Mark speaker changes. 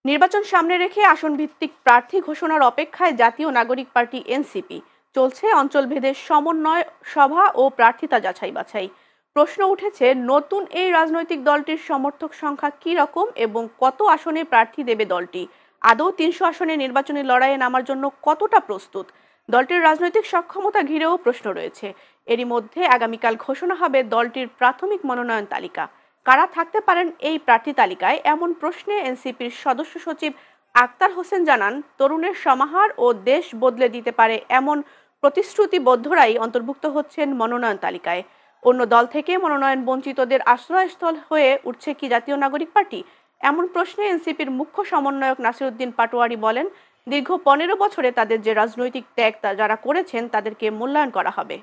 Speaker 1: নির্বাচন সামনে রেখে আসন ভিত্তিক প্রার্থী ঘোষণার অপেক্ষায় জাতীয় নাগরিক পার্টি এনসিপি। চলছে অঞ্চলভেদে সমন্বয় সভা ও প্রার্থিতা যাচাই বাছাই। প্রশ্ন উঠেছে, নতুন এই রাজনৈতিক দলটির সমর্থক সংখ্যা কি রকম এবং কত আসনে প্রার্থী দেবে দলটি? আদৌ ৩০০ আসনে নির্বাচনী লড়াইয়ে নামার জন্য কতটা প্রস্তুত? দলটির রাজনৈতিক সক্ষমতা ঘিরেও প্রশ্ন রয়েছে। এরই মধ্যে আগামীকাল ঘোষণা হবে দলটির প্রাথমিক মনোনয়ন তালিকা। কারা থাকতে পারেন এই প্রার্থী তালিকায়, এমন প্রশ্নে এনসিপির সদস্য সচিব আক্তার হোসেন জানান, তরুণের সমাহার ও দেশ বদলে দিতে পারে এমন প্রতিশ্রুতিবদ্ধরাই অন্তর্ভুক্ত হচ্ছেন মনোনয়ন তালিকায়। অন্য দল থেকে মনোনয়ন বঞ্চিতদের আশ্রয়স্থল হয়ে উঠছে কি জাতীয় নাগরিক পার্টি? এমন প্রশ্নে এনসিপির মুখ্য সমন্বয়ক নাসিরউদ্দিন পাটোয়ারি বলেন, দীর্ঘ ১৫ বছরে তাদের যে রাজনৈতিক ত্যাগ যারা করেছেন তাদেরকে মূল্যায়ন করা হবে।